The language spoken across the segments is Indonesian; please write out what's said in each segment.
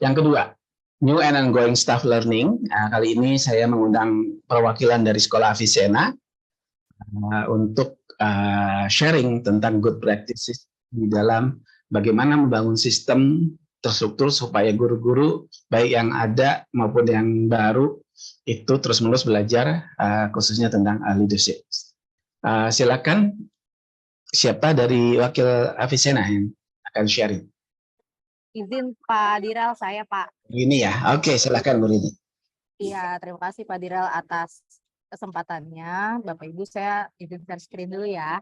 Yang kedua, New and Ongoing Staff Learning. Kali ini saya mengundang perwakilan dari Sekolah Avicenna untuk sharing tentang good practices di dalam bagaimana membangun sistem terstruktur supaya guru-guru baik yang ada maupun yang baru itu terus-menerus belajar khususnya tentang leadership. Silakan, siapa dari wakil Avicenna yang akan sharing? Izin Pak Diral, saya Pak. Ini ya, oke, silakan Bu Rini. Iya, terima kasih Pak Diral atas kesempatannya. Bapak Ibu, saya izin share screen dulu ya.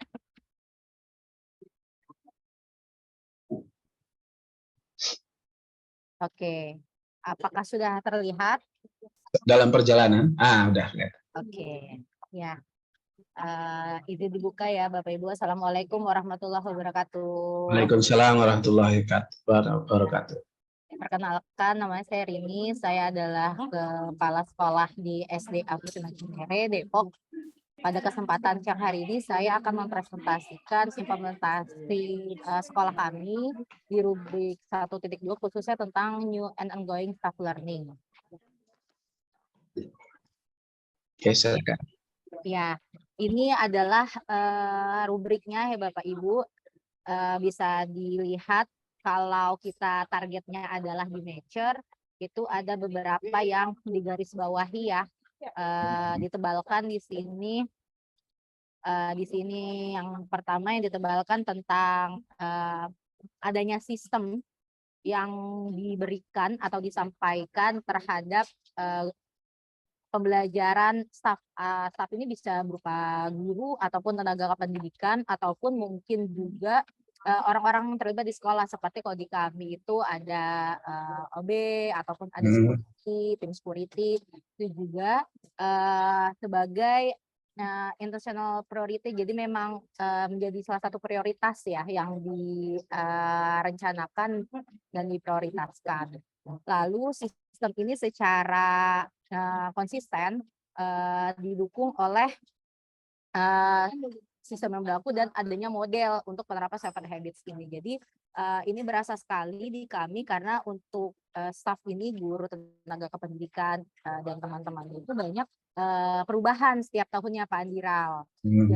Oke, apakah sudah terlihat? Dalam perjalanan, udah lihat. Oke, ya. Izin dibuka ya Bapak Ibu. Assalamualaikum warahmatullahi wabarakatuh. Waalaikumsalam warahmatullahi wabarakatuh. Perkenalkan, namanya saya Rini. Saya adalah kepala sekolah di SD Avicenna Cinere, Depok. Pada kesempatan siang hari ini, saya akan mempresentasikan implementasi sekolah kami di rubrik 1.2 khususnya tentang New and Ongoing Staff Learning. Oke, silakan. Ya, ini adalah rubriknya ya Bapak Ibu. Bisa dilihat kalau kita targetnya adalah di nature, itu ada beberapa yang digaris bawahi ya, ditebalkan di sini. Di sini yang pertama yang ditebalkan tentang adanya sistem yang diberikan atau disampaikan terhadap pembelajaran staff. Staff ini bisa berupa guru ataupun tenaga kependidikan ataupun mungkin juga orang-orang yang terlibat di sekolah, seperti kalau di kami itu ada OB ataupun ada security, tim security, itu juga sebagai international priority. Jadi memang menjadi salah satu prioritas ya yang direncanakan dan diprioritaskan. Lalu sistem ini secara konsisten didukung oleh sistem yang berlaku dan adanya model untuk penerapan seven habits ini. Jadi ini berasa sekali di kami karena untuk staff ini, guru, tenaga kependidikan dan teman-teman itu banyak perubahan setiap tahunnya Pak Andiral.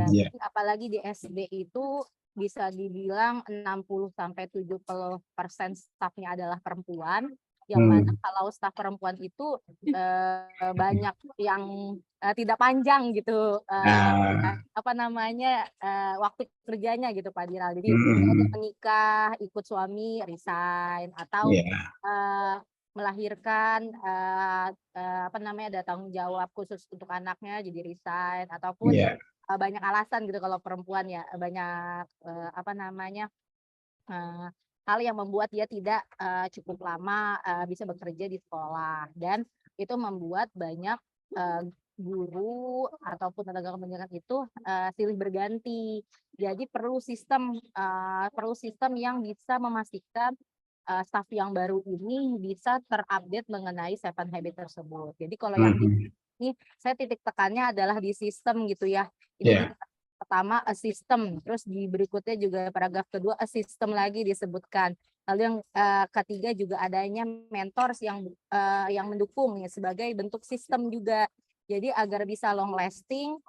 Jadi apalagi di SD itu bisa dibilang 60-70% staffnya adalah perempuan. Yang mana kalau staf perempuan itu banyak yang tidak panjang gitu waktu kerjanya gitu Pak Diral. Jadi ada menikah, ikut suami, resign, atau melahirkan ada tanggung jawab khusus untuk anaknya jadi resign, ataupun banyak alasan gitu kalau perempuan ya, banyak hal yang membuat dia tidak cukup lama bisa bekerja di sekolah, dan itu membuat banyak guru ataupun tenaga kependidikan itu silih berganti. Jadi perlu sistem yang bisa memastikan staff yang baru ini bisa terupdate mengenai seven habit tersebut. Jadi kalau yang ini saya titik tekannya adalah di sistem gitu ya. Ini pertama a system, terus di berikutnya juga paragraf kedua a system lagi disebutkan. Lalu yang ketiga juga adanya mentors yang mendukung ya sebagai bentuk sistem juga. Jadi agar bisa long lasting,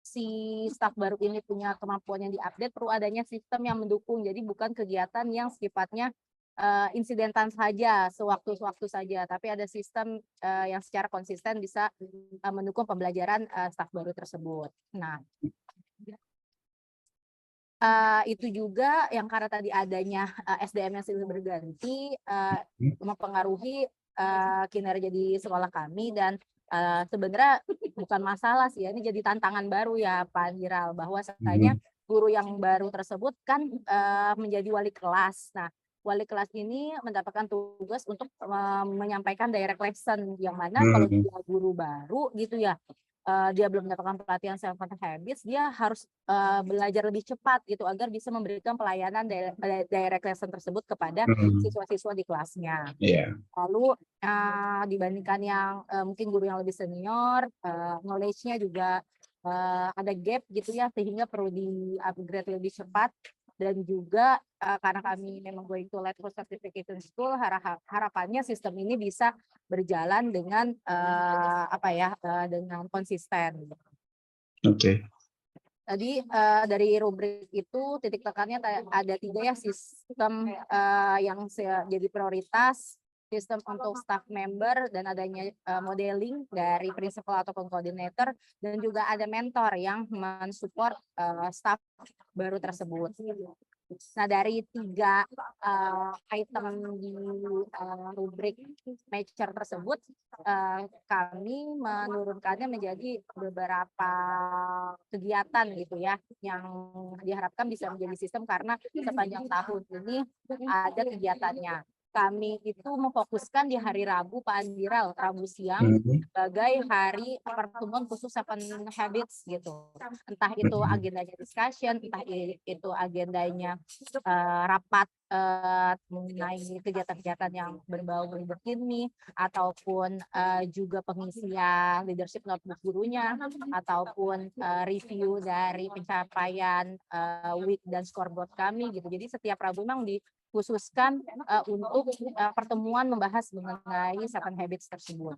si staf baru ini punya kemampuan yang diupdate, perlu adanya sistem yang mendukung. Jadi bukan kegiatan yang sifatnya insidentan saja, sewaktu-waktu saja, tapi ada sistem yang secara konsisten bisa mendukung pembelajaran staf baru tersebut. Nah, itu juga yang karena tadi adanya SDM yang silih berganti mempengaruhi kinerja di sekolah kami, dan sebenarnya bukan masalah sih ya, ini jadi tantangan baru ya Pak Diral, bahwa sebenarnya guru yang baru tersebut kan menjadi wali kelas. Nah, wali kelas ini mendapatkan tugas untuk menyampaikan direct lesson, yang mana kalau dia guru baru gitu ya, dia belum mendapatkan pelatihan seven habits, dia harus belajar lebih cepat gitu agar bisa memberikan pelayanan direct lesson tersebut kepada siswa-siswa di kelasnya. Lalu dibandingkan yang mungkin guru yang lebih senior, knowledge-nya juga ada gap gitu ya, sehingga perlu di upgrade lebih cepat. dan juga karena kami memang going to let certification school, harapannya sistem ini bisa berjalan dengan dengan konsisten. Oke. Tadi dari rubrik itu titik tekannya ada 3 ya, sistem yang jadi prioritas, sistem untuk staff member, dan adanya modeling dari principal ataupun coordinator, dan juga ada mentor yang mensupport staff baru tersebut. Nah, dari 3 item di rubrik mature tersebut, kami menurunkannya menjadi beberapa kegiatan gitu ya, yang diharapkan bisa menjadi sistem karena sepanjang tahun ini ada kegiatannya. Kami itu memfokuskan di hari Rabu, Pak Andiral, Rabu siang sebagai hari pertemuan khusus 7 Habits gitu. Entah itu agendanya discussion, entah itu agendanya rapat mengenai kegiatan-kegiatan yang berbau leadership ini, ataupun juga pengisian leadership notebook gurunya, ataupun review dari pencapaian week dan scoreboard kami gitu. Jadi setiap Rabu memang dikhususkan untuk pertemuan membahas mengenai 7 Habits tersebut.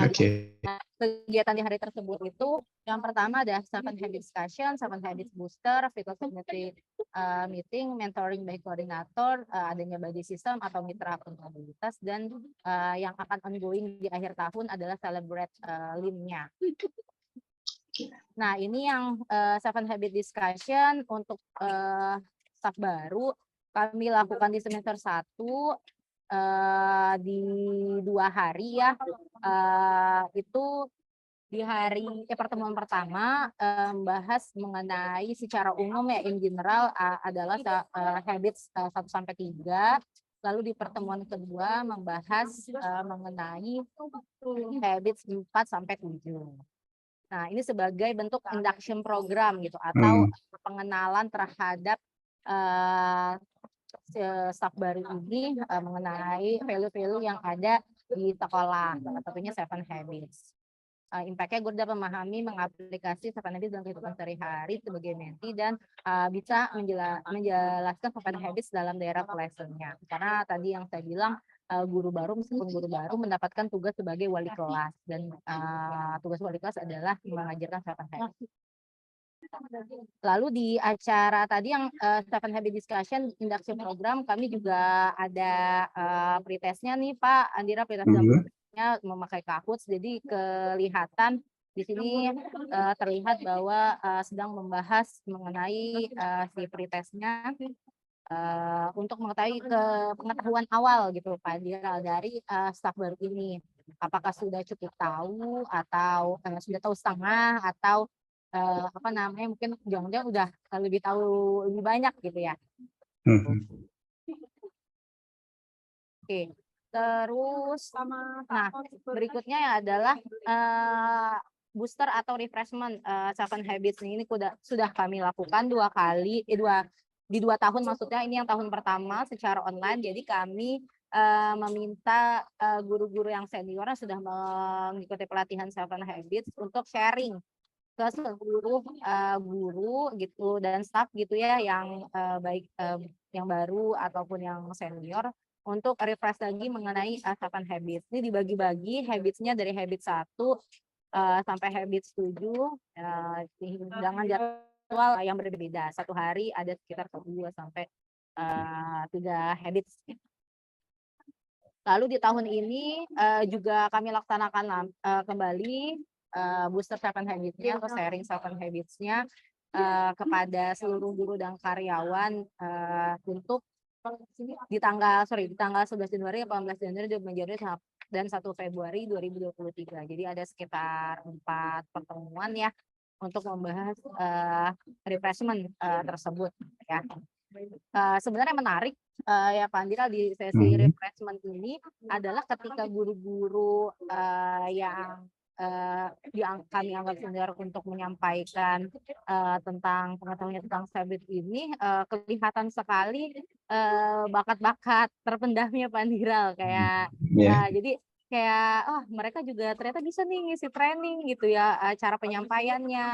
Oke. Kegiatan di hari tersebut itu yang pertama ada 7 Habits discussion, 7 Habits booster, frequency meeting, mentoring by koordinator, adanya body system atau mitra akuntabilitas, dan yang akan ongoing di akhir tahun adalah celebrate LIM-nya. Nah, ini yang 7 Habit discussion untuk staff baru kami lakukan di semester 1 di 2 hari ya. Itu di hari pertemuan pertama membahas mengenai secara umum ya, in general adalah habits 1-3. Lalu di pertemuan kedua membahas mengenai habits 4-7. Nah, ini sebagai bentuk induction program gitu, atau pengenalan terhadap staff baru ini mengenai value-value yang ada di sekolah, tentunya 7 Habits. Impact-nya gue udah memahami, mengaplikasi 7 Habits dalam kehidupan sehari-hari sebagai menti, dan bisa menjelaskan 7 Habits dalam daerah lesson-nya. Karena tadi yang saya bilang, guru baru mendapatkan tugas sebagai wali kelas, dan tugas wali kelas adalah mengajarkan 7 Habits. Lalu di acara tadi yang 7 Habit discussion induction program, kami juga ada pretestnya nih Pak Andira, pretest dalamnya memakai Kahoots, jadi kelihatan di sini terlihat bahwa sedang membahas mengenai si pretestnya untuk mengetahui pengetahuan awal gitu Pak Andira dari staff baru ini. Apakah sudah cukup tahu, atau sudah tahu setengah, atau mungkin jangan-jangan udah lebih tahu lebih banyak gitu ya. Oke, terus nah berikutnya adalah booster atau refreshment 7 Habits ini sudah kami lakukan 2 kali, di 2 tahun maksudnya. Ini yang tahun pertama secara online, jadi kami meminta guru-guru yang senior yang sudah mengikuti pelatihan 7 Habits untuk sharing ke seluruh guru gitu dan staff gitu ya, yang baik yang baru ataupun yang senior, untuk refresh lagi mengenai 7 Habits. Ini dibagi-bagi habits-nya dari habit 1 sampai habit 7 dengan jadwal yang berbeda. Satu hari ada sekitar 2 sampai 3 habits. Lalu di tahun ini juga kami laksanakan kembali booster 7 Habits-nya atau sharing 7 Habits-nya kepada seluruh guru dan karyawan untuk di tanggal 11 Januari, 18 Januari, 2 Januari, dan 1 Februari 2023. Jadi ada sekitar 4 pertemuan ya untuk membahas refreshment tersebut ya. Sebenarnya menarik ya Pak Andira, di sesi refreshment ini adalah ketika guru-guru yang kami anggap senior untuk menyampaikan tentang pengetahuan tentang habit ini, kelihatan sekali bakat-bakat terpendamnya Pak Andira, kayak jadi kayak mereka juga ternyata bisa nih ngisi training gitu ya, cara penyampaiannya,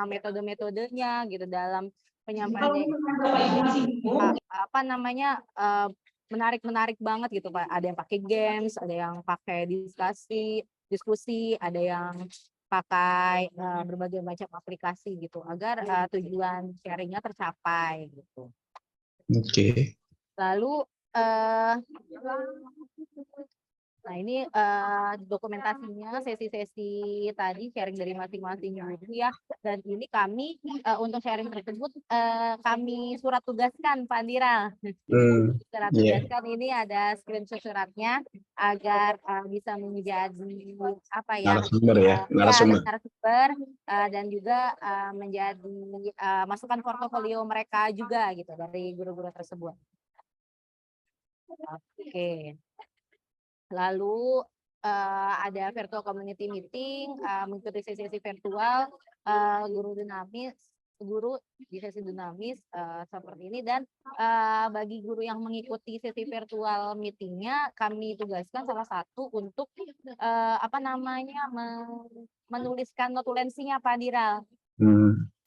metode-metodenya gitu dalam penyampaiannya apa namanya menarik banget gitu Pak. Ada yang pakai games, ada yang pakai diskusi, ada yang pakai berbagai macam aplikasi gitu agar tujuan sharingnya tercapai gitu. Oke. Lalu nah ini dokumentasinya sesi-sesi tadi sharing dari masing-masing guru ya, dan ini kami untuk sharing tersebut kami surat tugaskan Pak Andira. Surat tugaskan ini ada screenshot suratnya agar bisa menjadi apa ya? Narasumber ya, narasumber dan juga menjadi masukan portofolio mereka juga gitu dari guru-guru tersebut. Oke. Lalu ada virtual community meeting, mengikuti sesi virtual, guru di sesi dinamis seperti ini, dan bagi guru yang mengikuti sesi virtual meetingnya kami tugaskan salah satu untuk apa namanya menuliskan notulensinya Pak Diral.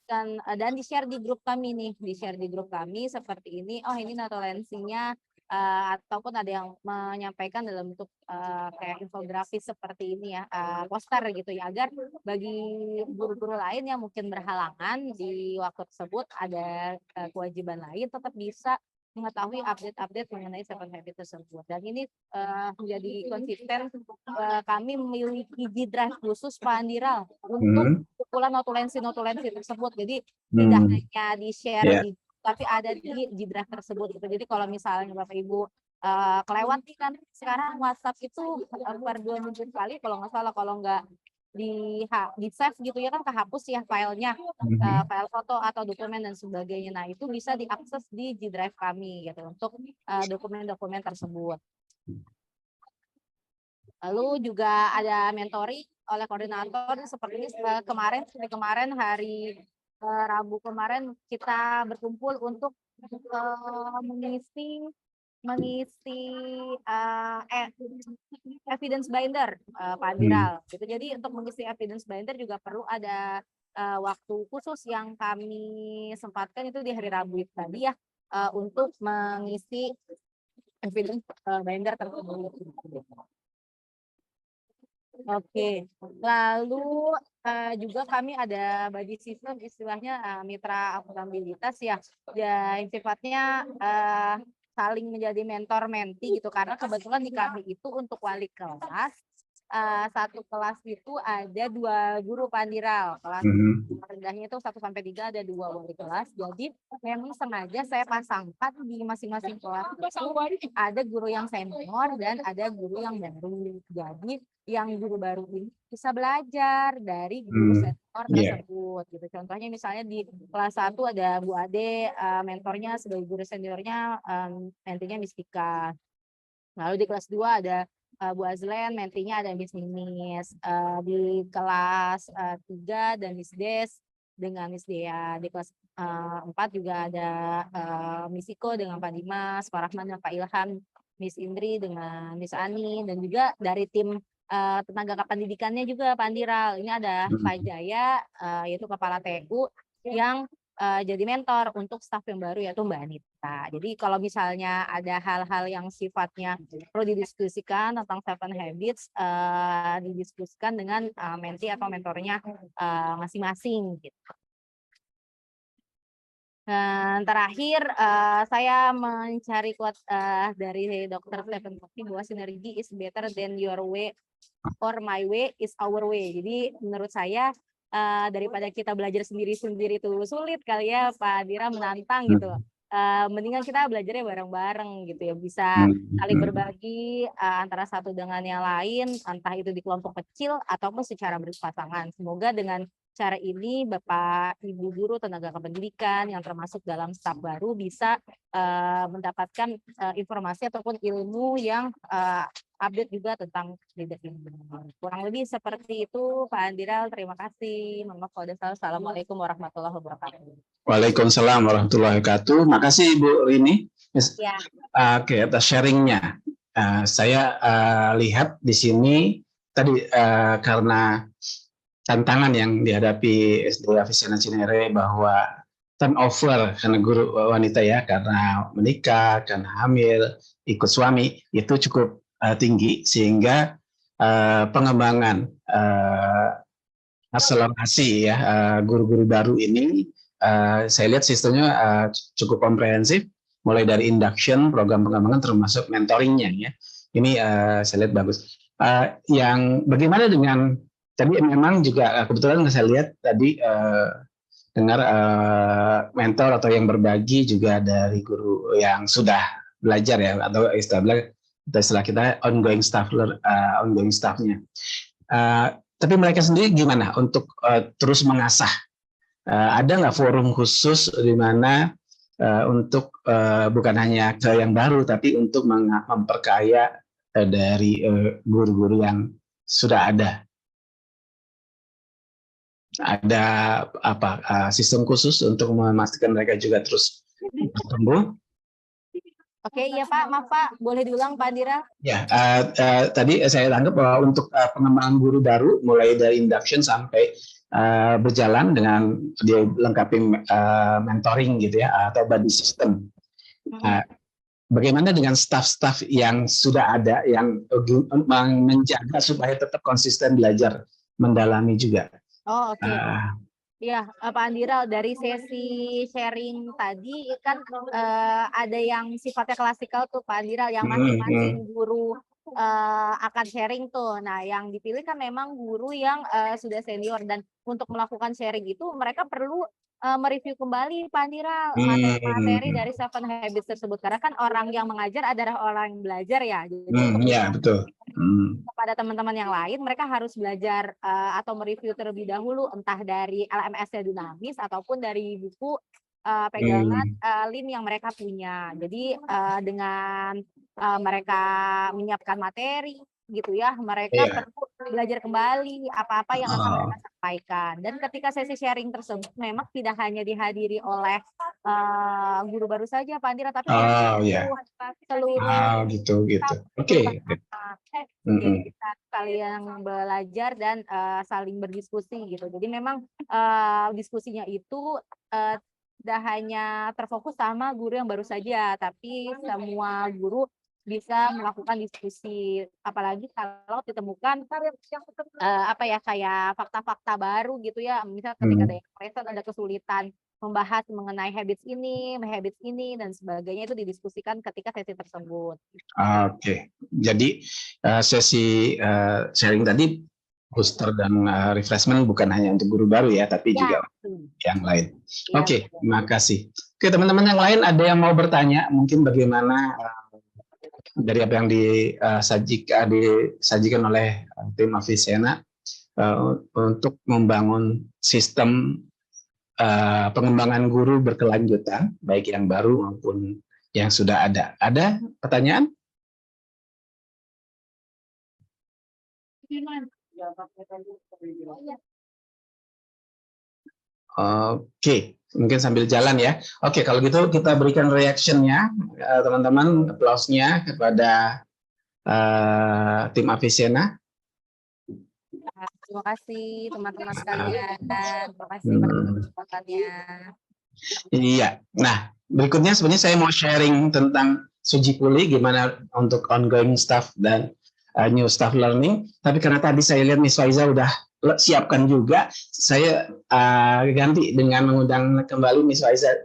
Dan di-share di grup kami nih, di-share di grup kami seperti ini. Oh ini notulensinya, ataupun ada yang menyampaikan dalam bentuk kayak infografis seperti ini ya, poster gitu ya, agar bagi guru-guru lain yang mungkin berhalangan di waktu tersebut ada kewajiban lain tetap bisa mengetahui update-update mengenai 7 Habits tersebut. Dan ini menjadi konsisten kami memiliki G-Drive khusus Pak Andiral untuk kumpulan notulensi tersebut. Jadi tidak hanya di-share tapi ada di G-Drive tersebut gitu. Jadi kalau misalnya Bapak Ibu kelewat nih kan sekarang WhatsApp itu per 2 minggu sekali kalau nggak salah, kalau nggak di save gitu ya kan kehapus ya filenya, file foto atau dokumen dan sebagainya. Nah itu bisa diakses di G-Drive kami gitu untuk dokumen-dokumen tersebut. Lalu juga ada mentoring oleh koordinator seperti ini. Kemarin hari Rabu kemarin kita berkumpul untuk mengisi evidence binder Pak Diral gitu. Jadi untuk mengisi evidence binder juga perlu ada waktu khusus yang kami sempatkan itu di hari Rabu tadi ya, untuk mengisi evidence binder tersebut. Oke, lalu juga kami ada body system, istilahnya mitra akuntabilitas ya, yang sifatnya saling menjadi mentor menti gitu, karena kebetulan di kami itu untuk wali kelas satu kelas itu ada 2 guru Pak Andiral, kelas rendahnya itu 1-3 ada 2 wali kelas. Jadi memang sengaja saya pasangkan di masing-masing kelas itu ada guru yang senior dan ada guru yang baru. Jadi yang guru baru ini bisa belajar dari guru senior tersebut gitu. Contohnya misalnya di kelas 1 ada Bu Ade, mentornya sebagai guru seniornya mentinya Mistika. Lalu di kelas 2 ada Bu Azlen, mentinya ada Miss Ninis. Di kelas 3 dan Miss Des dengan Miss Dea. Di kelas 4 juga ada Miss Iko dengan Pak Dimas, Pak Rahman dan Pak Ilham, Miss Indri dengan Miss Ani, dan juga dari tim tenaga kependidikannya juga Pak Andiral. Ini ada Pak Jaya, yaitu Kepala TU yang jadi mentor untuk staf yang baru yaitu Mbak Anita. Jadi kalau misalnya ada hal-hal yang sifatnya perlu didiskusikan tentang 7 Habits, didiskusikan dengan menti atau mentornya masing-masing gitu. Dan terakhir saya mencari quote dari Dr. Stephen Covey bahwa sinergi is better than your way or my way is our way. Jadi menurut saya daripada kita belajar sendiri-sendiri itu sulit kali ya Pak Dira, menantang gitu. Mendingan kita belajarnya bareng-bareng gitu ya, bisa saling berbagi antara satu dengan yang lain, entah itu di kelompok kecil ataupun secara berpasangan. Semoga dengan cara ini Bapak Ibu guru tenaga kependidikan yang termasuk dalam staf baru bisa mendapatkan informasi ataupun ilmu yang update juga tentang leadership. Kurang lebih seperti itu Pak Andiral, terima kasih. Mohon maaf kalau ada salah. Assalamualaikum warahmatullahi wabarakatuh. Waalaikumsalam warahmatullahi wabarakatuh. Makasih Ibu Rini Oke, atas sharingnya. Saya lihat di sini tadi karena tantangan yang dihadapi SD Avicenna Cinere bahwa turnover karena guru wanita ya, karena menikah, karena hamil, ikut suami itu cukup tinggi, sehingga pengembangan akselerasi ya guru-guru baru ini saya lihat sistemnya cukup komprehensif, mulai dari induction, program pengembangan, termasuk mentoringnya ya. Ini saya lihat bagus. Yang bagaimana dengan tadi memang juga kebetulan saya lihat tadi dengar mentor atau yang berbagi juga dari guru yang sudah belajar ya, atau istilah kita ongoing staffnya. Tapi mereka sendiri gimana untuk terus mengasah? Ada nggak forum khusus di mana untuk bukan hanya ke yang baru, tapi untuk memperkaya dari guru-guru yang sudah ada? Ada apa sistem khusus untuk memastikan mereka juga terus bertumbuh? Oke, iya Pak, maaf Pak, boleh diulang Pak Andira? Ya, tadi saya tangkap bahwa untuk pengembangan guru baru, mulai dari induction sampai berjalan dengan dilengkapi mentoring gitu ya, atau buddy system. Bagaimana dengan staff-staff yang sudah ada, yang menjaga supaya tetap konsisten belajar mendalami juga? Oh, oke. Ya, Pak Andira, dari sesi sharing tadi kan ada yang sifatnya klasikal tuh Pak Andira, yang masing-masing guru akan sharing tuh. Nah, yang dipilih kan memang guru yang sudah senior, dan untuk melakukan sharing itu mereka perlu mereview kembali Pak Andira materi dari 7 Habits tersebut, karena kan orang yang mengajar adalah orang yang belajar ya. Jadi ya betul. Kepada teman-teman yang lain, mereka harus belajar atau mereview terlebih dahulu, entah dari LMS-nya Dynamis ataupun dari buku pegangan Lean yang mereka punya. Jadi dengan mereka menyiapkan materi gitu ya, mereka perlu belajar kembali apa-apa yang akan mereka sampaikan. Dan ketika sesi sharing tersebut memang tidak hanya dihadiri oleh guru baru saja Pak Andira, tapi seluruh gitu. Oke. Jadi kita saling belajar dan saling berdiskusi gitu. Jadi memang diskusinya itu tidak hanya terfokus sama guru yang baru saja, tapi semua guru bisa melakukan diskusi, apalagi kalau ditemukan kayak fakta-fakta baru gitu ya, misal ketika ada kesulitan membahas mengenai habits ini dan sebagainya, itu didiskusikan ketika sesi tersebut. Oke. Jadi sesi sharing tadi booster dan refreshment bukan hanya untuk guru baru ya, tapi juga yang lain. Oke, terima kasih. Oke, teman-teman yang lain ada yang mau bertanya, mungkin bagaimana dari apa yang disajikan oleh tim Avicenna untuk membangun sistem pengembangan guru berkelanjutan, baik yang baru maupun yang sudah ada. Ada pertanyaan? Oke, mungkin sambil jalan ya. Oke, kalau gitu kita berikan reaction-nya, teman-teman, applause-nya kepada tim Avicenna. Terima kasih teman-teman sekalian, terima kasih pada kesempatannya. Iya, nah berikutnya sebenarnya saya mau sharing tentang Sujipuli, gimana untuk ongoing staff dan new staff learning. Tapi karena tadi saya lihat Miss Faiza udah siapkan juga, saya ganti dengan mengundang kembali Miss Faiza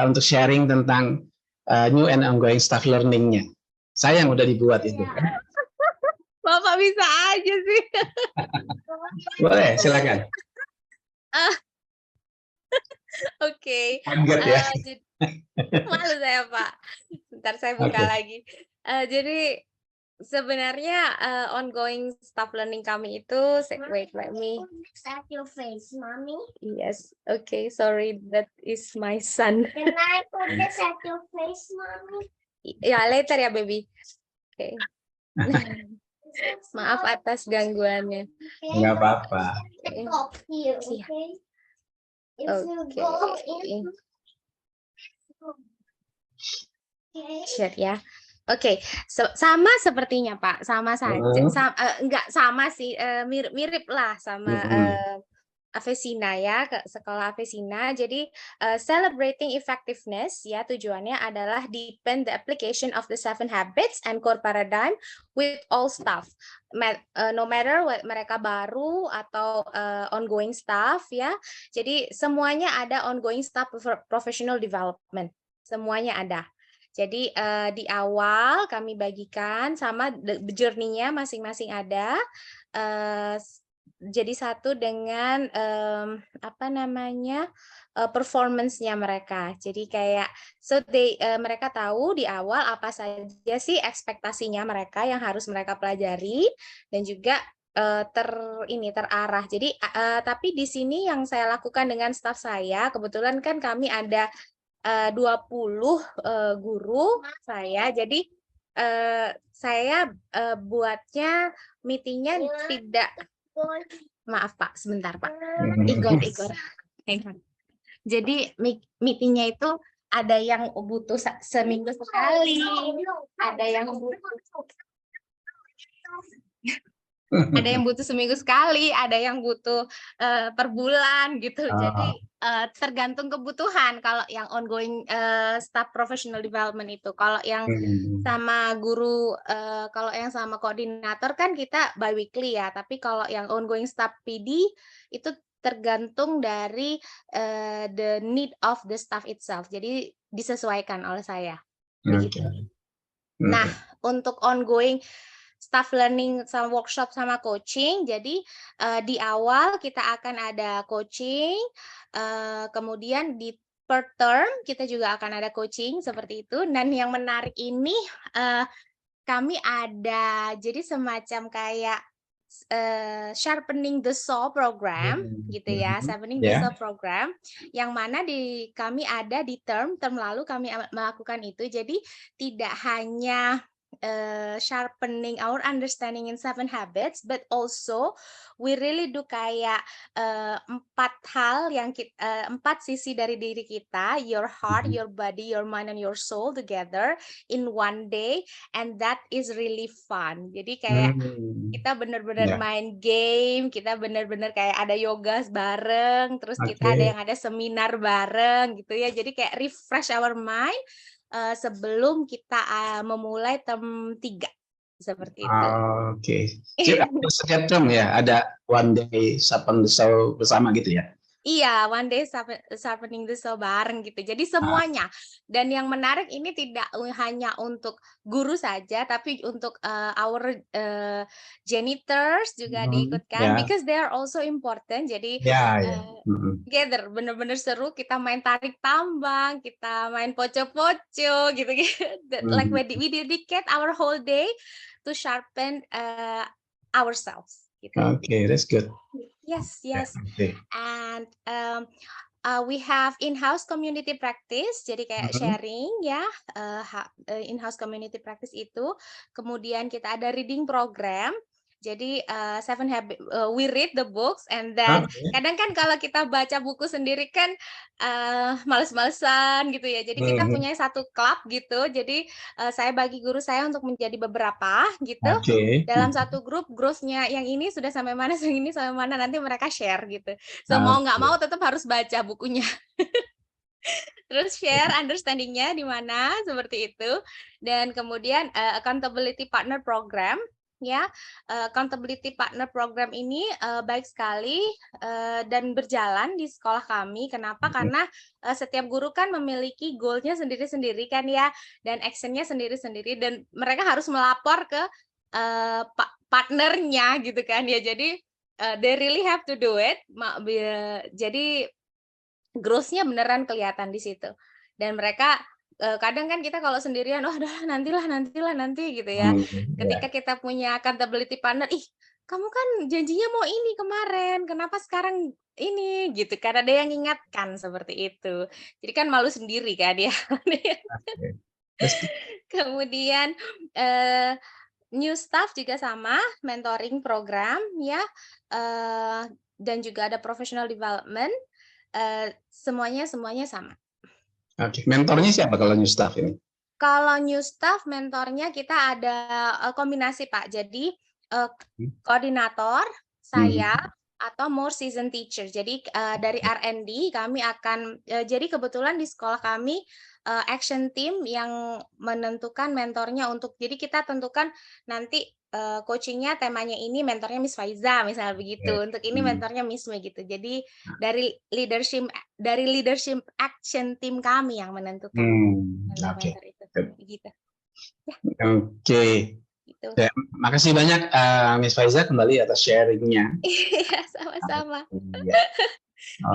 untuk sharing tentang new and ongoing staff learning-nya. Saya yang udah dibuat itu. Bapak bisa aja sih. Boleh, silakan. Oke. Ya. Malu saya Pak. Bentar saya buka lagi. Jadi sebenarnya ongoing staff learning kami itu, wait, let me at your face, mommy. Yes, okay, sorry, that is my son. Can I put this at your face, mommy? Ya, later ya, baby. Oke. Maaf atas gangguannya. Nggak apa-apa. Share ya. Oke, sama sepertinya Pak, sama saja. Enggak sama sih, mirip lah sama Avesina ya, ke sekolah Avesina. Jadi celebrating effectiveness ya, tujuannya adalah deepen the application of the 7 habits and core paradigm with all staff. No matter mereka baru atau ongoing staff ya. Jadi semuanya ada ongoing staff professional development. Semuanya ada. Jadi di awal kami bagikan sama journey-nya masing-masing ada. Jadi satu dengan performance-nya mereka. Jadi kayak mereka tahu di awal apa saja sih ekspektasinya mereka yang harus mereka pelajari dan juga terarah. Jadi tapi di sini yang saya lakukan dengan staf saya, kebetulan kan kami ada 20 guru saya. Jadi saya buatnya meetingnya tidak. Maaf Pak, sebentar Pak. Igor. Jadi meetingnya itu ada yang butuh seminggu sekali, ada yang butuh seminggu sekali, ada yang butuh per bulan gitu. Jadi tergantung kebutuhan. Kalau yang ongoing staff professional development itu, kalau yang sama guru, kalau yang sama koordinator kan kita bi-weekly ya. Tapi kalau yang ongoing staff PD itu tergantung dari the need of the staff itself. Jadi disesuaikan oleh saya. Begitu. Nah, untuk ongoing staff learning sama workshop sama coaching. Jadi di awal kita akan ada coaching, kemudian di per term kita juga akan ada coaching seperti itu. Dan yang menarik ini kami ada jadi semacam kayak sharpening the saw program gitu ya, sharpening the saw program yang mana kami ada di term lalu kami melakukan itu. Jadi tidak hanya sharpening our understanding in 7 habits, but also we really do kayak 4 hal yang 4 sisi dari diri kita, your heart, your body, your mind, and your soul together in one day, and that is really fun. Jadi kayak kita benar-benar main game, kita benar-benar kayak ada yoga bareng, terus kita ada seminar bareng gitu ya. Jadi kayak refresh our mind sebelum kita memulai term 3 seperti itu. Oke. Setiap term ya ada one day sharpen the saw bersama gitu ya. Iya, one day sharpening the saw bareng gitu. Jadi semuanya. Dan yang menarik ini tidak hanya untuk guru saja, tapi untuk our janitors juga diikutkan, because they are also important. Jadi together, bener-bener seru. Kita main tarik tambang, kita main poco-poco gitu-gitu. Like we dedicate our whole day to sharpen ourselves. Gitu. Okay, that's good. Yes. And we have in-house community practice, jadi kayak sharing ya, in-house community practice itu. Kemudian kita ada reading program. Jadi 7 habits, we read the books, and then kadang kan kalau kita baca buku sendiri kan males-malesan gitu ya. Jadi kita punya satu klub gitu. Jadi saya bagi guru saya untuk menjadi beberapa gitu. Dalam satu grup, growth-nya yang ini sudah sampai mana, yang ini sampai mana, nanti mereka share gitu. So mau nggak mau tetap harus baca bukunya. Terus share understanding-nya di mana, seperti itu. Dan kemudian accountability partner program. Ya, accountability partner program ini baik sekali dan berjalan di sekolah kami. Kenapa? Karena setiap guru kan memiliki goal-nya sendiri-sendiri kan ya, dan action-nya sendiri-sendiri, dan mereka harus melapor ke partnernya gitu kan ya. Jadi they really have to do it. Jadi growth-nya beneran kelihatan di situ. Dan mereka kadang kan kita kalau sendirian, nanti gitu ya. Ketika kita punya accountability partner, kamu kan janjinya mau ini kemarin, kenapa sekarang ini gitu, karena ada yang ingatkan seperti itu. Jadi kan malu sendiri kan ya. Kemudian new staff juga sama, mentoring program ya, dan juga ada professional development, semuanya sama. Oke, mentornya siapa kalau new staff ini? Kalau new staff, mentornya kita ada kombinasi Pak. Jadi koordinator, saya, atau more seasoned teacher. Jadi dari R&D kami akan jadi kebetulan di sekolah kami action team yang menentukan mentornya untuk, jadi kita tentukan nanti coachingnya temanya ini, mentornya Miss Faiza misalnya begitu. Untuk ini mentornya Miss Me gitu. Jadi dari leadership action team kami yang menentukan mentor itu. Gitu. Oke. Gitu. Ya, makasih banyak Miss Faiza kembali atas sharingnya. Iya, sama-sama. Iya.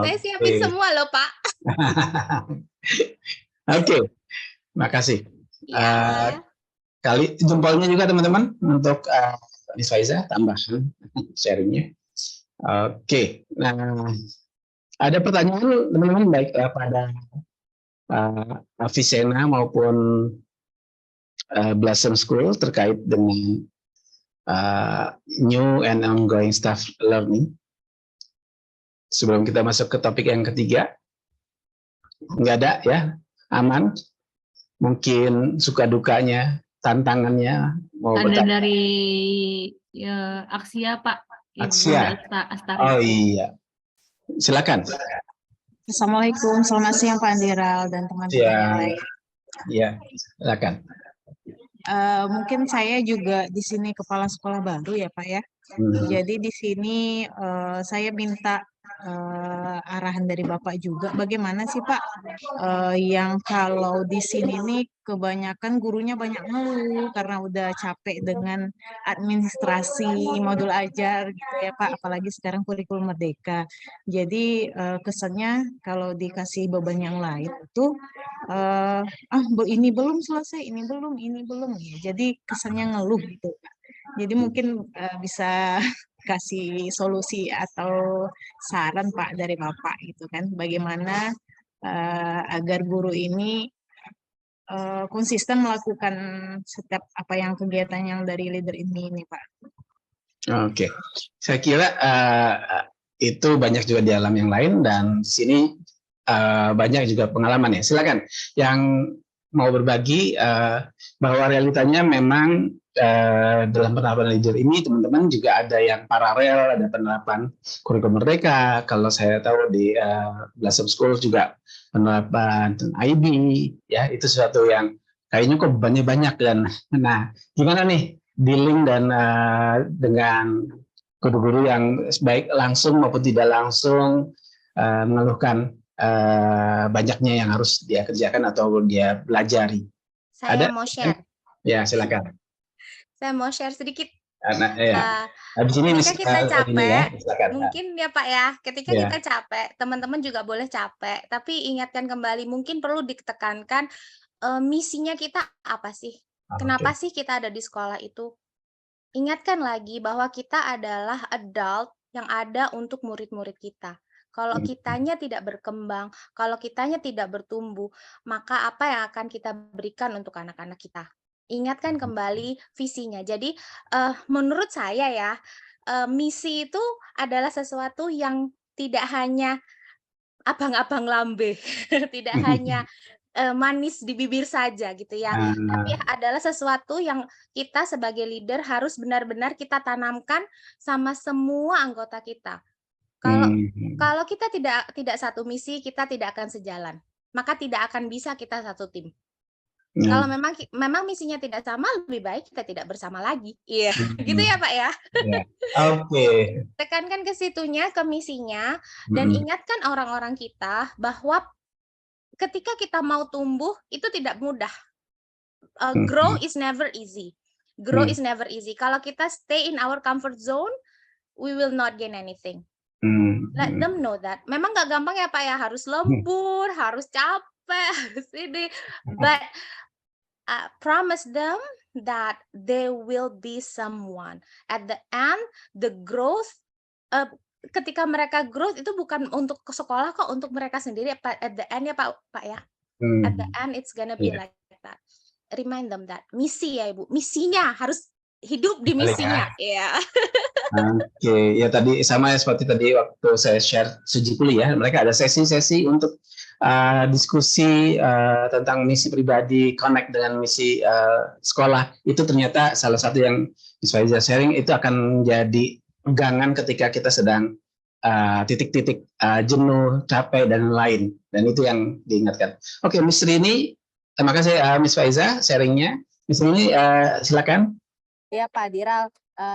Saya siapin semua loh, Pak. Oke, makasih. Iya. Kali jempolnya juga teman-teman untuk Miss Faiza, tambahkan sharingnya. Oke, nah ada pertanyaan teman-teman baik pada Avicenna maupun Blossom School terkait dengan new and ongoing staff learning. Sebelum kita masuk ke topik yang ketiga, nggak ada ya, aman. Mungkin suka dukanya, tantangannya. Mau ada bertanya. dari Aksia Pak. Aksia. Oh iya, silakan. Assalamualaikum, selamat siang Pak Andiral dan teman-teman yang lain. Ya, silakan. Mungkin saya juga di sini kepala sekolah baru ya Pak ya. Jadi di sini saya minta arahan dari Bapak juga. Bagaimana sih Pak yang kalau di sini nih kebanyakan gurunya banyak ngeluh karena udah capek dengan administrasi modul ajar gitu ya Pak. Apalagi sekarang kurikulum merdeka. Jadi kesannya kalau dikasih beban yang lain itu ini belum selesai, ini belum ya. Jadi kesannya ngeluh gitu Pak. Jadi mungkin bisa kasih solusi atau saran Pak dari Bapak gitu kan, bagaimana agar guru ini konsisten melakukan setiap apa yang kegiatan yang dari leader ini Pak. Oke, saya kira itu banyak juga di alam yang lain dan di sini banyak juga pengalaman ya. Silakan yang mau berbagi bahwa realitanya memang dalam penerapan leader ini teman-teman juga ada yang paralel, ada penerapan kurikulum merdeka. Kalau saya tahu di Blossom School juga penerapan IB, ya itu sesuatu yang kayaknya kok banyak dan nah gimana nih dealing dan dengan guru-guru yang baik langsung maupun tidak langsung mengeluhkan banyaknya yang harus dia kerjakan atau dia pelajari. Saya mau share. Ya, silakan. Saya mau share sedikit. Habis ini ketika kita capek, ya, mungkin ya Pak ya, ketika kita capek, teman-teman juga boleh capek, tapi ingatkan kembali, mungkin perlu ditekankan misinya kita apa sih? Kenapa sih kita ada di sekolah itu? Ingatkan lagi bahwa kita adalah adult yang ada untuk murid-murid kita. Kalau kitanya tidak berkembang, kalau kitanya tidak bertumbuh, maka apa yang akan kita berikan untuk anak-anak kita? Ingatkan kembali visinya. Jadi menurut saya ya, misi itu adalah sesuatu yang tidak hanya abang-abang lambe, tidak hanya manis di bibir saja gitu ya, tapi adalah sesuatu yang kita sebagai leader harus benar-benar kita tanamkan sama semua anggota kita. Kalau kita tidak satu misi, kita tidak akan sejalan, maka tidak akan bisa kita satu tim. Kalau memang misinya tidak sama, lebih baik kita tidak bersama lagi. Iya, gitu ya Pak ya. Oke. Tekankan ke situnya, ke misinya, dan ingatkan orang-orang kita bahwa ketika kita mau tumbuh itu tidak mudah. Grow is never easy. Grow is never easy. Kalau kita stay in our comfort zone, we will not gain anything. Let them know that. Memang nggak gampang ya Pak ya, harus lembur, harus capek, harus ini. But promise them that there will be someone. At the end, the growth, ketika mereka growth itu bukan untuk ke sekolah kok, untuk mereka sendiri. At the end ya Pak ya. At the end it's gonna be like that. Remind them that misi ya Ibu, misinya harus hidup di misinya. Ya. Oke, ya tadi sama seperti tadi waktu saya share Sujipuli ya, mereka ada sesi-sesi untuk diskusi tentang misi pribadi, connect dengan misi sekolah. Itu ternyata salah satu yang Miss Faiza sharing itu akan menjadi pegangan ketika kita sedang titik-titik jenuh, capek dan lain. Dan itu yang diingatkan. Oke, Miss Rini, terima kasih Miss Faiza sharingnya. Miss Rini, silakan. Ya Pak Diral,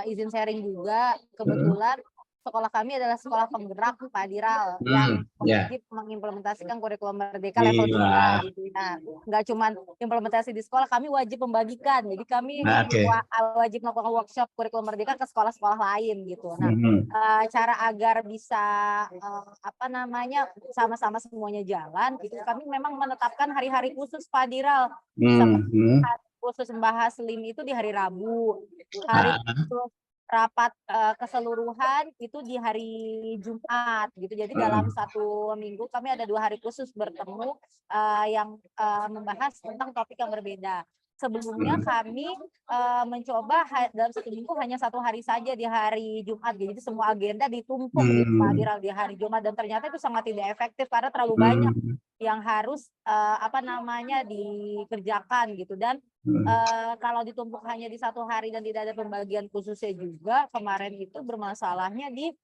izin sharing juga. Kebetulan sekolah kami adalah sekolah penggerak Pak Diral yang wajib mengimplementasikan kurikulum merdeka level 3 gitu. Nah, nggak cuma implementasi di sekolah, kami wajib membagikan. Jadi kami wajib melakukan workshop kurikulum merdeka ke sekolah-sekolah lain gitu. Nah, cara agar bisa sama-sama semuanya jalan, itu kami memang menetapkan hari-hari khusus Pak Diral. Seperti hari khusus membahas LIM itu di hari Rabu, hari khusus rapat keseluruhan itu di hari Jumat gitu. Jadi dalam 1 minggu kami ada 2 hari khusus bertemu yang membahas tentang topik yang berbeda. Sebelumnya kami mencoba dalam 1 minggu hanya 1 hari saja di hari Jumat. Jadi semua agenda ditumpuk gitu Pak Diral di hari Jumat, dan ternyata itu sangat tidak efektif karena terlalu banyak yang harus dikerjakan gitu. Dan kalau ditumpuk hanya di 1 hari dan tidak ada pembagian khususnya juga, kemarin itu bermasalahnya di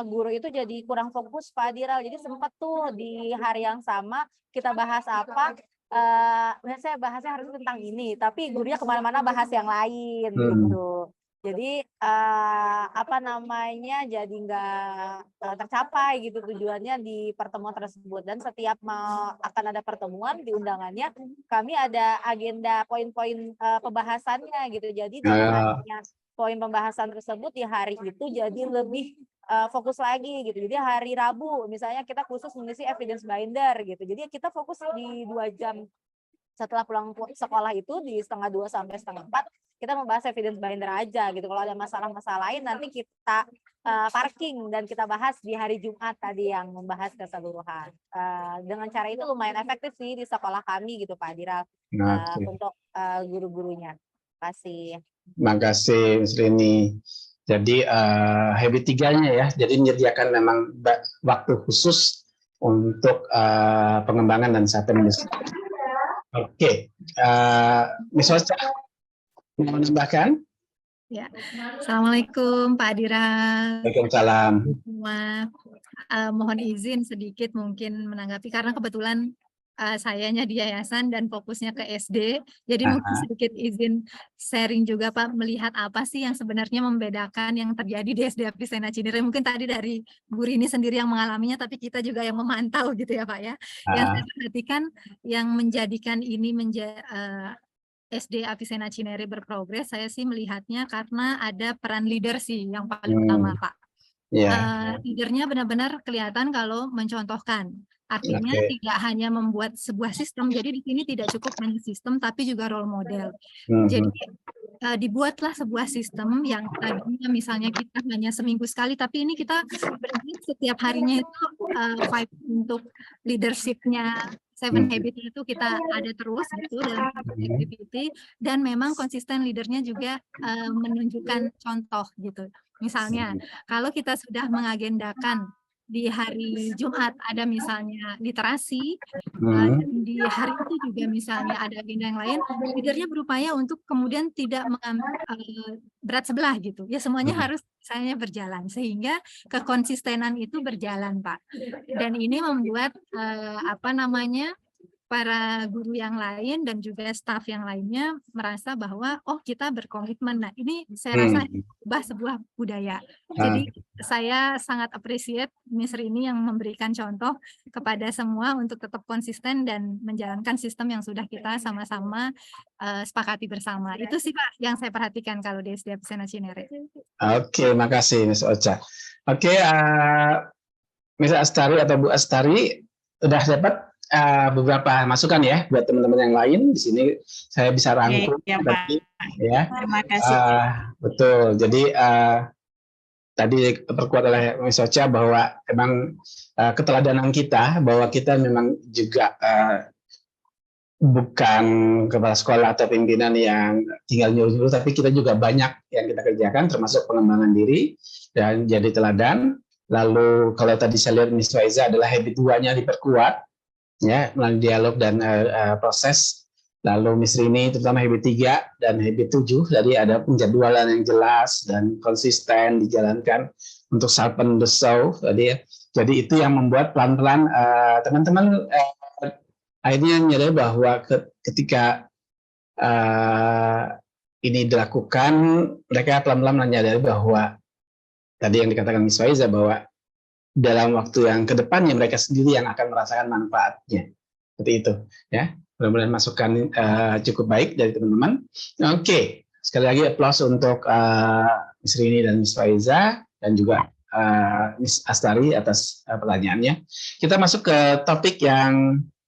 guru itu jadi kurang fokus Pak Diral. Jadi sempat tuh di hari yang sama kita bahas apa, saya bahasnya harus tentang ini, tapi gurunya kemana-mana bahas yang lain gitu. Jadi jadi nggak tercapai gitu tujuannya di pertemuan tersebut. Dan setiap akan ada pertemuan di undangannya, kami ada agenda poin-poin pembahasannya gitu. Jadi dengan adanya poin pembahasan tersebut di hari itu jadi lebih fokus lagi gitu. Jadi hari Rabu misalnya kita khusus mengisi evidence binder gitu. Jadi kita fokus di 2 jam setelah pulang sekolah itu, di 3:30 sampai 3:30 kita membahas evidence binder aja gitu. Kalau ada masalah-masalah lain nanti kita parking dan kita bahas di hari Jumat tadi yang membahas keseluruhan. Dengan cara itu lumayan efektif sih di sekolah kami gitu Pak Diral, untuk guru-gurunya. Terima kasih. Terima kasih Miss Rini. Jadi habit 3-nya ya, jadi menyediakan memang waktu khusus untuk pengembangan dan satu mendesak. Oke, Miss Ocha, mau menambahkan? Ya, Assalamualaikum Pak Diral. Waalaikumsalam. Semua, mohon izin sedikit mungkin menanggapi karena kebetulan sayanya di yayasan dan fokusnya ke SD, jadi mungkin sedikit izin sharing juga Pak, melihat apa sih yang sebenarnya membedakan yang terjadi di SD Avicenna Cinere. Mungkin tadi dari Bu Rini sendiri yang mengalaminya, tapi kita juga yang memantau gitu ya Pak ya. Yang saya perhatikan yang menjadikan ini SD Avicenna Cinere berprogres, saya sih melihatnya karena ada peran leader sih yang paling utama Pak. Leadernya benar-benar kelihatan kalau mencontohkan. Artinya tidak hanya membuat sebuah sistem, jadi di sini tidak cukup hanya sistem tapi juga role model. Jadi dibuatlah sebuah sistem yang tadinya misalnya kita hanya seminggu sekali, tapi ini kita benar-benar setiap harinya itu fight untuk leadership-nya 7 Habits itu kita ada terus gitu dalam activity, dan memang konsisten leadernya juga menunjukkan contoh gitu. Misalnya kalau kita sudah mengagendakan di hari Jumat ada misalnya literasi, di hari itu juga misalnya ada agenda yang lain, leadernya berupaya untuk kemudian tidak mengambil berat sebelah gitu. Ya semuanya harus misalnya berjalan sehingga kekonsistenan itu berjalan Pak. Dan ini membuat para guru yang lain dan juga staf yang lainnya merasa bahwa oh kita berkomitmen. Nah ini saya rasa ubah sebuah budaya. Jadi saya sangat appreciate Miss Rini yang memberikan contoh kepada semua untuk tetap konsisten dan menjalankan sistem yang sudah kita sama-sama sepakati bersama. Itu sih Pak yang saya perhatikan kalau di SD Avicenna Cinere. Oke, makasih Miss Ocha. Oke, Miss Astari atau Bu Astari udah dapat beberapa masukan ya buat teman-teman yang lain. Di sini saya bisa rangkum ya, tadi ya. Terima kasih. Betul. Jadi tadi diperkuat oleh Miss Ocha bahwa memang keteladanan kita, bahwa kita memang juga bukan kepala sekolah atau pimpinan yang tinggal nyuruh-nyuruh, tapi kita juga banyak yang kita kerjakan, termasuk pengembangan diri dan jadi teladan. Lalu kalau tadi saya lihat Miss Faiza adalah habit 2-nya diperkuat, ya, melalui dialog dan proses Lalu Miss Rini terutama habit 3 dan habit 7 tadi ada penjadwalan yang jelas dan konsisten dijalankan untuk sharpen the saw tadi ya. Jadi itu yang membuat pelan-pelan teman-teman akhirnya menyadari bahwa ketika ini dilakukan, mereka pelan-pelan menyadari bahwa tadi yang dikatakan Miss Faiza bahwa dalam waktu yang kedepannya mereka sendiri yang akan merasakan manfaatnya. Seperti itu, ya. Mudah-mudahan masukan cukup baik dari teman-teman. Oke, sekali lagi aplaus untuk Miss Rini dan Miss Faiza dan juga Miss Astari atas pertanyaannya. Kita masuk ke topik yang